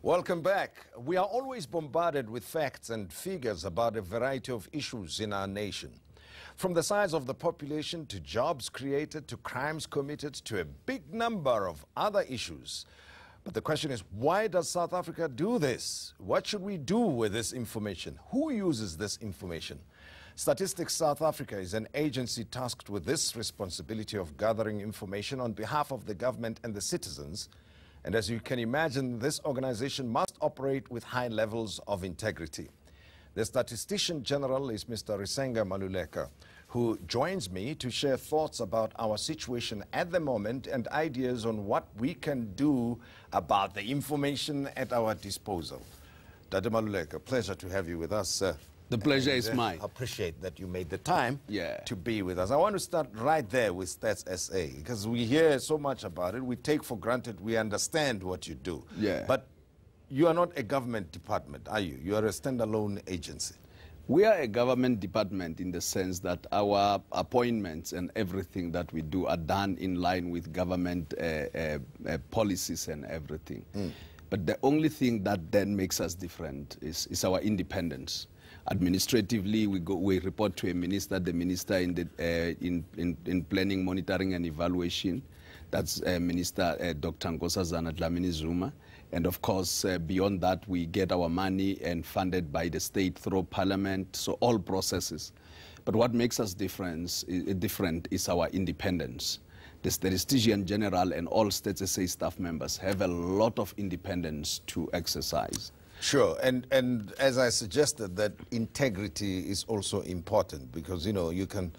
Welcome back. We are always bombarded with facts and figures about a variety of issues in our nation. From the size of the population to jobs created to crimes committed to a big number of other issues. But the question is, why does South Africa do this? What should we do with this information? Who uses this information? Statistics South Africa is an agency tasked with this responsibility of gathering information on behalf of the government and the citizens. And as you can imagine, this organization must operate with high levels of integrity. The Statistician-General is Mr. Risenga Maluleke, who joins me to share thoughts about our situation at the moment and ideas on what we can do about the information at our disposal. Dr. Maluleke, pleasure to have you with us, sir. The pleasure is mine. I appreciate that you made the time to be with us. I want to start right there with Stats SA, because we hear so much about it. We take for granted we understand what you do. But you are not a government department, are you? You are a standalone agency. We are a government department in the sense that our appointments and everything that we do are done in line with government policies and everything. But the only thing that then makes us different is our independence. Administratively, we report to a minister, the minister in planning, monitoring and evaluation. That's Minister Dr. Nkosazana Dlamini Zuma. And of course, beyond that, we get our money and funded by the state through parliament, so all processes. But what makes us different is our independence. The Statistician-General and all Stats SA staff members have a lot of independence to exercise. Sure, and as I suggested, that integrity is also important because, you know, you can,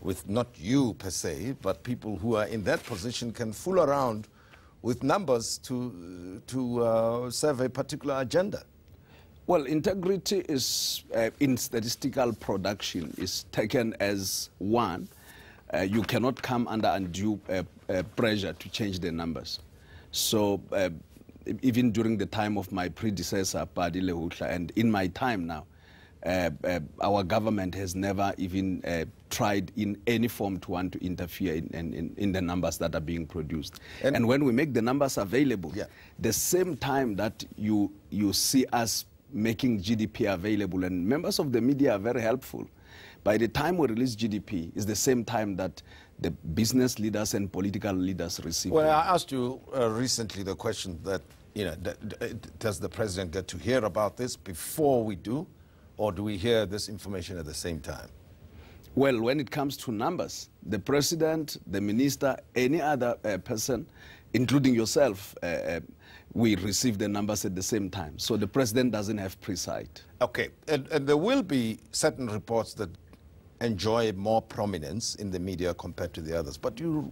with not you per se, but people who are in that position can fool around with numbers to serve a particular agenda. Well, integrity is, in statistical production, is taken as one. You cannot come under undue pressure to change the numbers. So, even during the time of my predecessor, Padi Lehutla, and in my time now, our government has never even tried in any form to want to interfere in the numbers that are being produced. And when we make the numbers available, the same time that you see us making GDP available, and members of the media are very helpful, by the time we release GDP, is the same time that the business leaders and political leaders receive. Well, I asked you recently the question that, you know, does the president get to hear about this before we do, or do we hear this information at the same time? Well, when it comes to numbers, the president, the minister, any other person, including yourself, we receive the numbers at the same time. So the president doesn't have presight. Okay, and there will be certain reports that enjoy more prominence in the media compared to the others. But you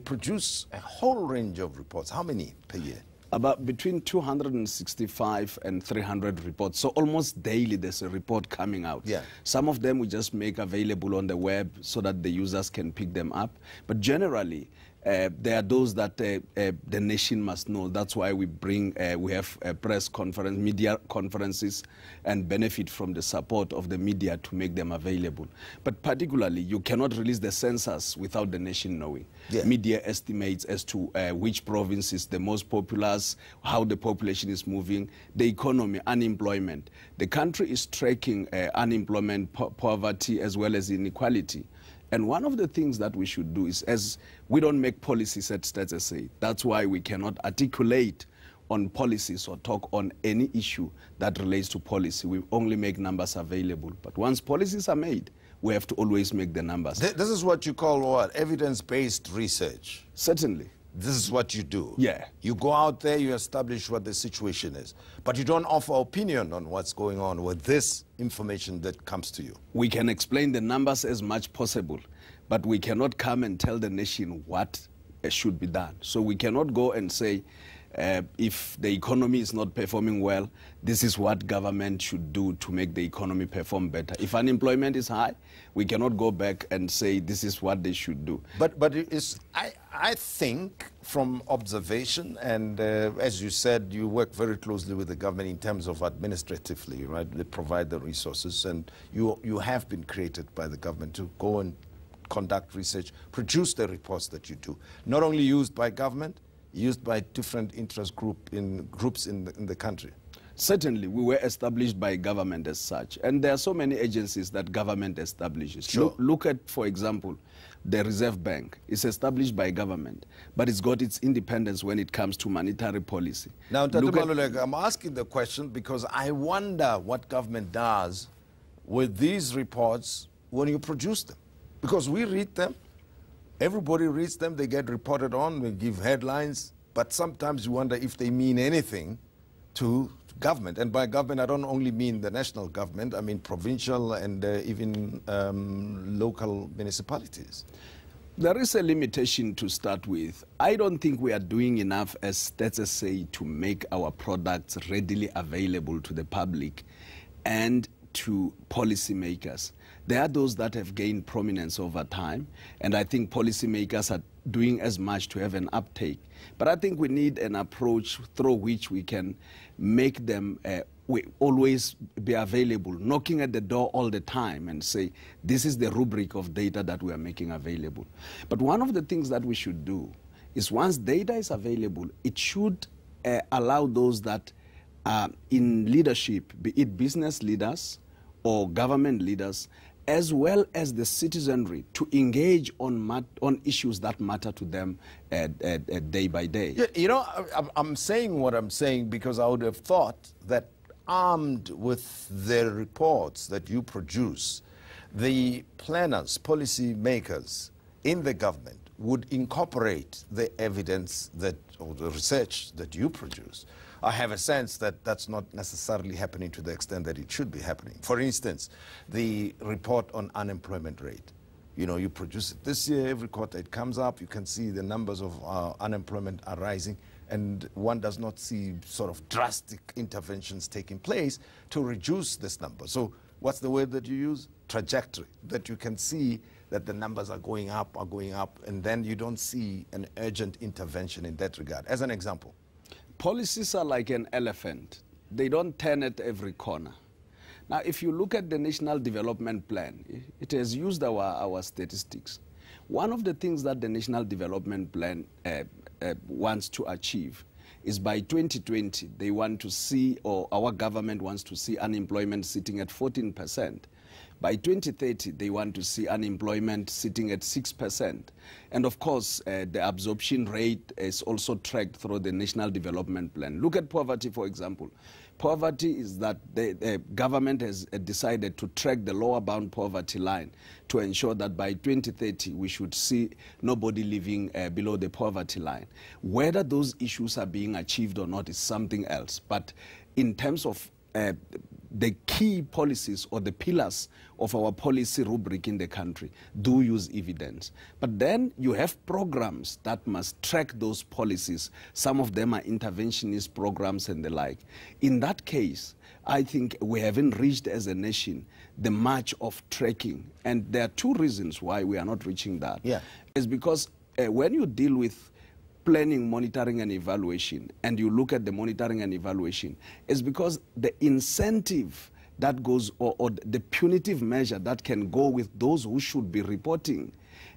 produce a whole range of reports. How many per year? About between 265 and 300 reports. So almost daily there's a report coming out. Some of them we just make available on the web so that the users can pick them up. But generally, there are those that the nation must know. That's why we bring, we have a press conference, media conferences, and benefit from the support of the media to make them available. But particularly, you cannot release the census without the nation knowing. Media estimates as to which province is the most populous, how the population is moving, the economy, unemployment. The country is tracking unemployment, poverty, as well as inequality. And one of the things that we should do is, as we don't make policies at Stats SA, that's why we cannot articulate on policies or talk on any issue that relates to policy. We only make numbers available. But once policies are made, we have to always make the numbers. This is what you call what? Evidence-based research. Certainly. This is what you do. Yeah. You go out there, you establish what the situation is. But you don't offer opinion on what's going on with this information that comes to you. We can explain the numbers as much possible, but we cannot come and tell the nation what should be done. So we cannot go and say, if the economy is not performing well, this is what government should do to make the economy perform better. If unemployment is high, we cannot go back and say this is what they should do. But I think from observation, and as you said, you work very closely with the government in terms of administratively, right? They provide the resources, and you have been created by the government to go and conduct research, produce the reports that you do, not only used by government, used by different interest groups in the country? Certainly, we were established by government as such. And there are so many agencies that government establishes. Sure. Look at, for example, the Reserve Bank. It's established by government, but it's got its independence when it comes to monetary policy. Now, Tim Modise, I'm asking the question because I wonder what government does with these reports when you produce them. Because we read them, everybody reads them, they get reported on, we give headlines, but sometimes you wonder if they mean anything to government. And by government, I don't only mean the national government, I mean provincial and even local municipalities. There is a limitation to start with. I don't think we are doing enough as Stats SA to make our products readily available to the public and to policymakers. There are those that have gained prominence over time, and I think policymakers are doing as much to have an uptake. But I think we need an approach through which we can make them always be available, knocking at the door all the time and say, this is the rubric of data that we are making available. But one of the things that we should do is once data is available, it should allow those that are in leadership, be it business leaders or government leaders, as well as the citizenry, to engage on issues that matter to them day by day. Yeah, you know, I'm saying what I'm saying because I would have thought that armed with the reports that you produce, the planners, policy makers in the government would incorporate the evidence that, or the research that you produce. I have a sense that that's not necessarily happening to the extent that it should be happening. For instance, the report on unemployment rate. You know, you produce it this year, every quarter it comes up, you can see the numbers of unemployment are rising, and one does not see sort of drastic interventions taking place to reduce this number. So what's the word that you use? Trajectory, that you can see that the numbers are going up, and then you don't see an urgent intervention in that regard. As an example. Policies are like an elephant. They don't turn at every corner. Now, if you look at the National Development Plan, it has used our statistics. One of the things that the National Development Plan wants to achieve is by 2020, they want to see, or our government wants to see unemployment sitting at 14%. By 2030, they want to see unemployment sitting at 6%. And of course, the absorption rate is also tracked through the National Development Plan. Look at poverty, for example. Poverty is that the government has decided to track the lower bound poverty line to ensure that by 2030, we should see nobody living below the poverty line. Whether those issues are being achieved or not is something else. But in terms of the key policies or the pillars of our policy rubric in the country do use evidence. But then you have programs that must track those policies. Some of them are interventionist programs and the like. In that case, I think we haven't reached as a nation the march of tracking. And there are two reasons why we are not reaching that. Yeah. It's because when you deal with planning, monitoring, and evaluation, and you look at the monitoring and evaluation, is because the incentive that goes, or the punitive measure that can go with those who should be reporting,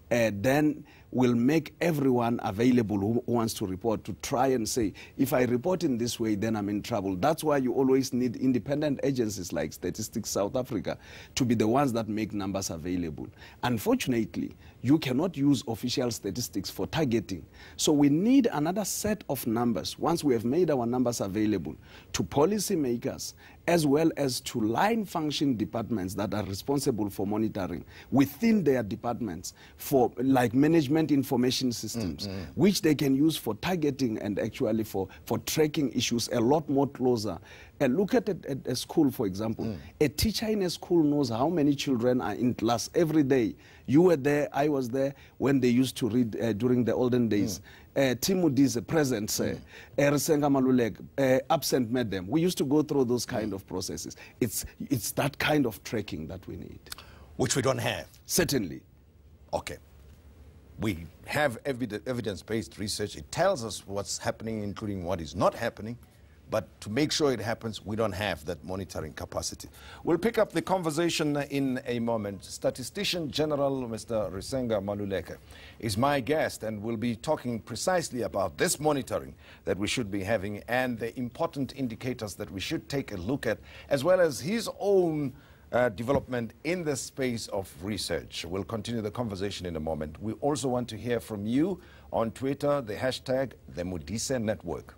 then will make everyone available who wants to report to try and say, if I report in this way, then I'm in trouble. That's why you always need independent agencies like Statistics South Africa to be the ones that make numbers available. Unfortunately, you cannot use official statistics for targeting. So we need another set of numbers, once we have made our numbers available, to policymakers as well as to line function departments that are responsible for monitoring within their departments, for like management information systems, which they can use for targeting and actually for tracking issues a lot more closer. And look at a school, for example. A teacher in a school knows how many children are in class every day. You were there, I was there when they used to read during the olden days. Tim Modise, present, Risenga Maluleke, absent madam. We used to go through those kind of processes. It's that kind of tracking that we need. Which we don't have. Certainly. Okay. We have evidence-based research. It tells us what's happening, including what is not happening. But to make sure it happens, we don't have that monitoring capacity. We'll pick up the conversation in a moment. Statistician-General Mr. Risenga Maluleke is my guest, and we'll be talking precisely about this monitoring that we should be having and the important indicators that we should take a look at, as well as his own development in the space of research. We'll continue the conversation in a moment. We also want to hear from you on Twitter, the hashtag, the Modise Network.